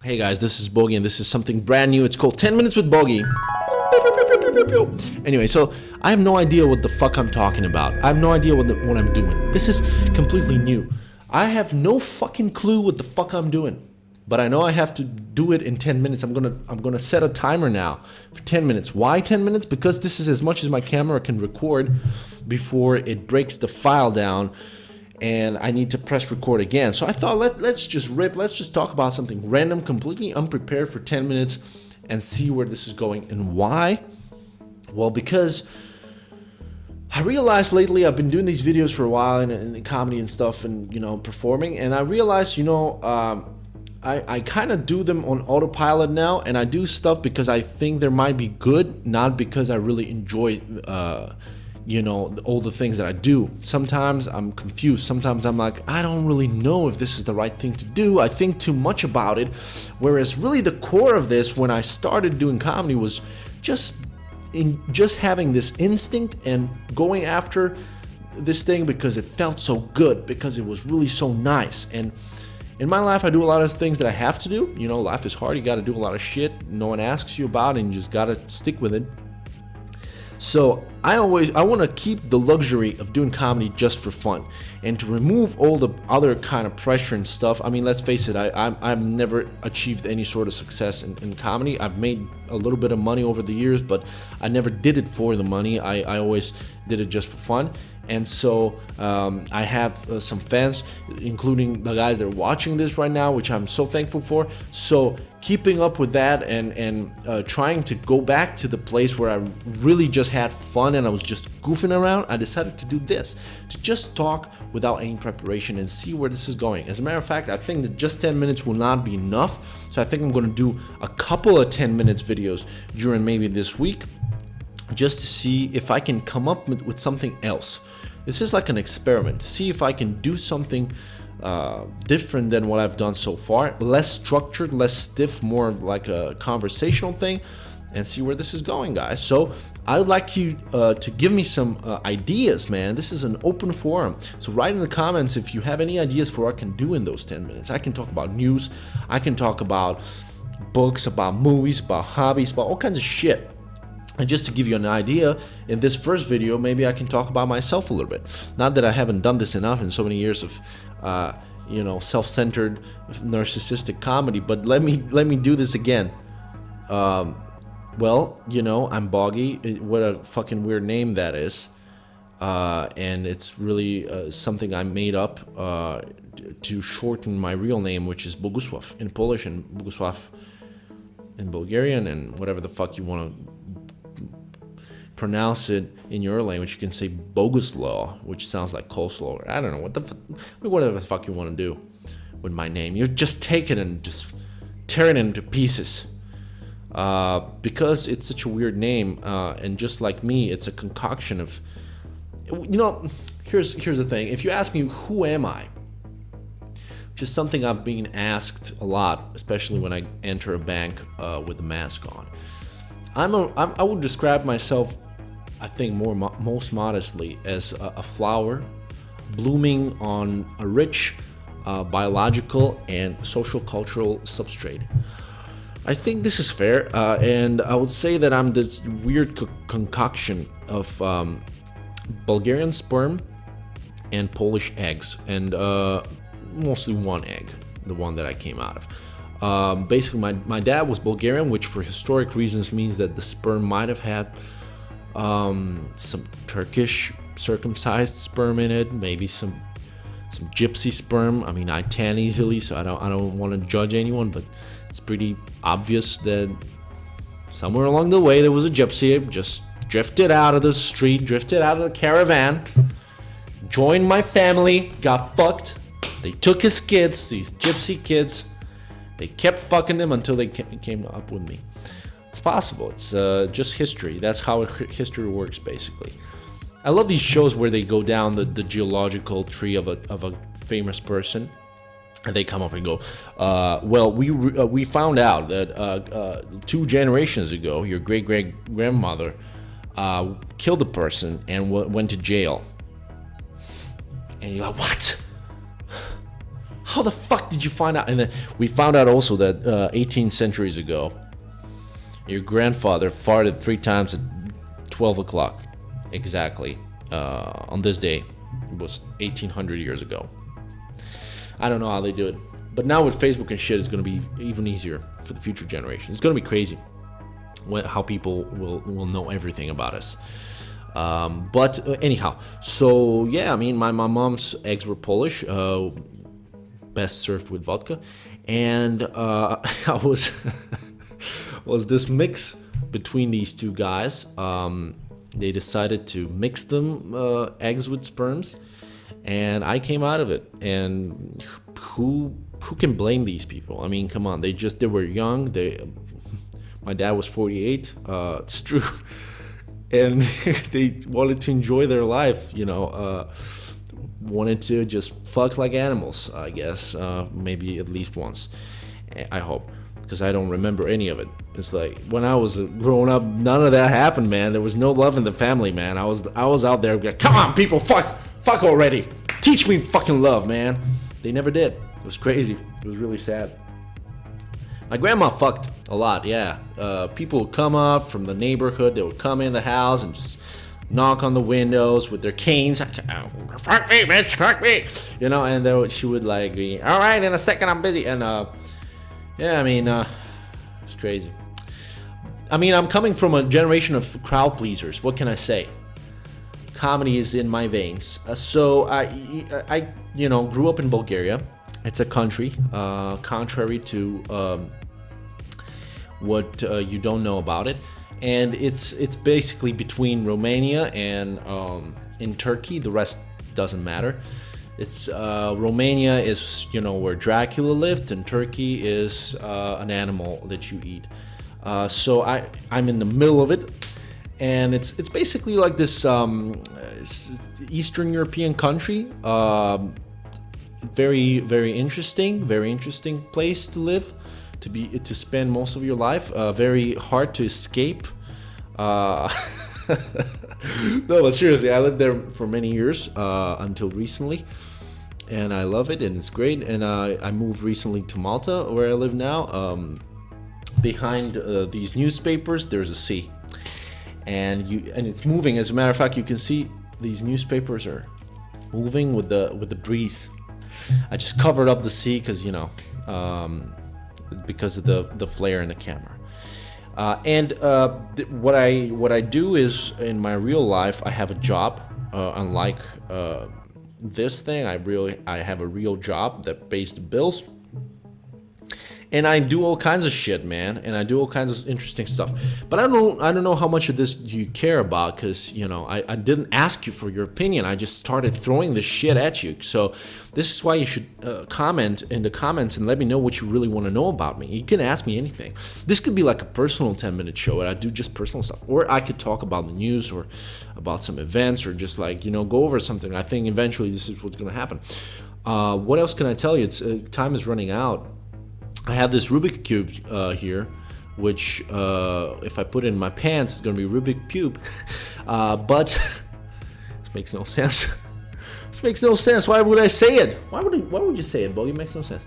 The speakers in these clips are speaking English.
Hey guys, this is Bogi, and this is something brand new. It's called 10 Minutes with Bogi. Anyway, so I have no idea what the fuck I'm talking about. I have no idea what I'm doing. This is completely new. I have no fucking clue what the fuck I'm doing. But I know I have to do it in 10 minutes. I'm gonna set a timer now for 10 minutes. Why 10 minutes? Because this is as much as my camera can record before it breaks the file down and I need to press record again. So I thought let's just rip, let's just talk about something random, completely unprepared for 10 minutes and see where this is going. And why? Well, because I realized lately I've been doing these videos for a while in comedy and stuff and, performing, and I realized, I kind of do them on autopilot now, and I do stuff because I think there might be good, not because I really enjoy all the things that I do. Sometimes I'm confused. Sometimes I'm like, I don't really know if this is the right thing to do. I think too much about it. Whereas really the core of this when I started doing comedy was just having this instinct and going after this thing because it felt so good, because it was really so nice. And in my life, I do a lot of things that I have to do. Life is hard. You got to do a lot of shit no one asks you about, and you just got to stick with it. So I want to keep the luxury of doing comedy just for fun, and to remove all the other kind of pressure and stuff. I mean, let's face it, I've never achieved any sort of success in comedy. I've made a little bit of money over the years, but I never did it for the money. I always did it just for fun. And so I have some fans, including the guys that are watching this right now, which I'm so thankful for. So keeping up with that and trying to go back to the place where I really just had fun and I was just goofing around, I decided to do this, to just talk without any preparation and see where this is going. As a matter of fact, I think that just 10 minutes will not be enough. So I think I'm going to do a couple of 10 minutes videos during maybe this week, just to see if I can come up with something else. This is like an experiment to see if I can do something different than what I've done so far, less structured, less stiff, more like a conversational thing, and see where this is going, guys. So I'd like you to give me some ideas, man. This is an open forum, so write in the comments if you have any ideas for what I can do in those 10 minutes. I can talk about news, I can talk about books, about movies, about hobbies, about all kinds of shit. And just to give you an idea, in this first video, maybe I can talk about myself a little bit. Not that I haven't done this enough in so many years of, self-centered, narcissistic comedy, but let me do this again. I'm Bogi. What a fucking weird name that is. And it's really something I made up to shorten my real name, which is Bogusław in Polish and Bogusław in Bulgarian, and whatever the fuck you want to pronounce it in your language. You can say Boguslaw, which sounds like coleslaw, or I don't know whatever the fuck you want to do with my name. You just take it and just tear it into pieces, because it's such a weird name, and just like me, it's a concoction of, here's the thing. If you ask me who am I, which is something I've been asked a lot, especially when I enter a bank with a mask on, I would describe myself, I think most modestly, as a flower blooming on a rich biological and social cultural substrate. I think this is fair, and I would say that I'm this weird concoction of Bulgarian sperm and Polish eggs, and mostly one egg, the one that I came out of. Basically, my dad was Bulgarian, which for historic reasons means that the sperm might have had some Turkish circumcised sperm in it, maybe some gypsy sperm. I mean, I tan easily, so I don't want to judge anyone, but it's pretty obvious that somewhere along the way there was a gypsy, just drifted out of the street, drifted out of the caravan, joined my family, got fucked. They took his kids, these gypsy kids. They kept fucking them until they came up with me. It's possible. It's just history. That's how history works, basically. I love these shows where they go down the geological tree of a famous person, and they come up and go, we found out that 2 generations ago, your great-great-grandmother killed a person and went to jail. And you're like, what? How the fuck did you find out? And then we found out also that 18 centuries ago, your grandfather farted 3 times at 12 o'clock. Exactly. On this day. It was 1800 years ago. I don't know how they do it. But now with Facebook and shit, it's going to be even easier for the future generations. It's going to be crazy how people will know everything about us. But anyhow, so yeah, I mean, my mom's eggs were Polish, best served with vodka. And I was this mix between these two guys. They decided to mix them eggs with sperms, and I came out of it. And who can blame these people? I mean, come on, they were young. My dad was 48. It's true, and they wanted to enjoy their life. Wanted to just fuck like animals. I guess maybe at least once. I hope. Because I don't remember any of it. It's like when I was growing up, none of that happened, man. There was no love in the family, man. I was out there, come on, people, fuck already. Teach me fucking love, man. They never did. It was crazy. It was really sad. My grandma fucked a lot, yeah. People would come up from the neighborhood. They would come in the house and just knock on the windows with their canes. Fuck me, bitch, fuck me. And she would like be, all right, in a second, I'm busy. And yeah, I mean, it's crazy. I mean, I'm coming from a generation of crowd pleasers. What can I say? Comedy is in my veins. So I grew up in Bulgaria. It's a country, contrary to what you don't know about it, and it's basically between Romania and in Turkey. The rest doesn't matter. It's Romania is where Dracula lived, and Turkey is an animal that you eat. So I'm in the middle of it, and it's basically like this Eastern European country. Very very interesting place to live, to spend most of your life. Very hard to escape. No, but seriously, I lived there for many years until recently, and I love it, and it's great. And I moved recently to Malta, where I live now. Behind these newspapers, there's a sea, and it's moving. As a matter of fact, you can see these newspapers are moving with the breeze. I just covered up the sea because because of the flare in the camera. What I do is, in my real life, I have a job. Unlike this thing, I have a real job that pays the bills. And I do all kinds of shit, man, and I do all kinds of interesting stuff. But I don't know how much of this you care about, because I didn't ask you for your opinion. I just started throwing this shit at you. So this is why you should comment in the comments and let me know what you really want to know about me. You can ask me anything. This could be like a personal 10-minute show, and I do just personal stuff, or I could talk about the news or about some events, or just like go over something. I think eventually this is what's going to happen. What else can I tell you? It's time is running out. I have this Rubik's Cube here, which if I put it in my pants, it's going to be Rubik's Cube. But this makes no sense. This makes no sense. Why would I say it? Why would you say it, Bogi? It makes no sense.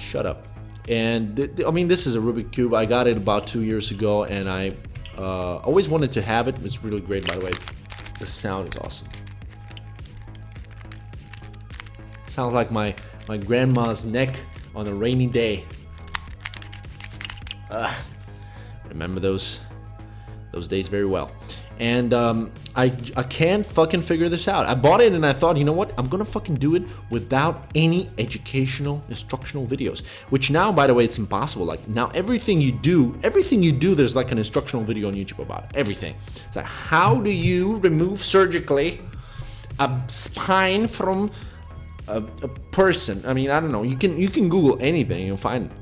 Shut up. And this is a Rubik's Cube. I got it about 2 years ago, and I always wanted to have it. It's really great, by the way. The sound is awesome. Sounds like my grandma's neck on a rainy day. Remember those days very well. And I can't fucking figure this out. I bought it and I thought, you know what? I'm gonna fucking do it without any educational, instructional videos. Which now, by the way, it's impossible. Like now, everything you do, there's like an instructional video on YouTube about it. Everything. It's like, how do you remove surgically a spine from a person? I mean, I don't know. You can Google anything, you'll find it.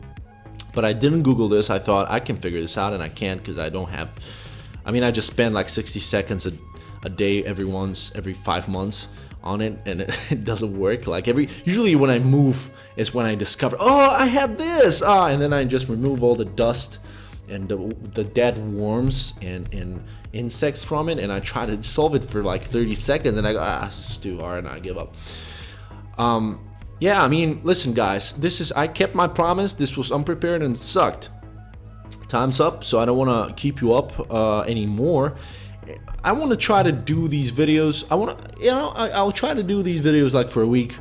But I didn't Google this. I thought I can figure this out, and I can't because I don't have. I just spend like 60 seconds a day every 5 months on it, and it doesn't work. Like usually when I move is when I discover, oh, I had this, and then I just remove all the dust and the dead worms and insects from it, and I try to solve it for like 30 seconds, and I go, this is too hard, and I give up. yeah, I mean, listen, guys, I kept my promise. This was unprepared and sucked. Time's up, so I don't want to keep you up anymore. I want to try to do these videos. I'll try to do these videos like for a week,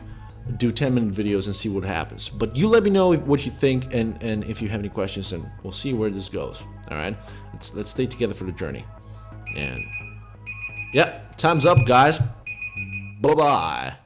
do 10-minute videos and see what happens. But you let me know what you think and if you have any questions, and we'll see where this goes. All right, let's stay together for the journey. And yeah, time's up, guys. Bye bye.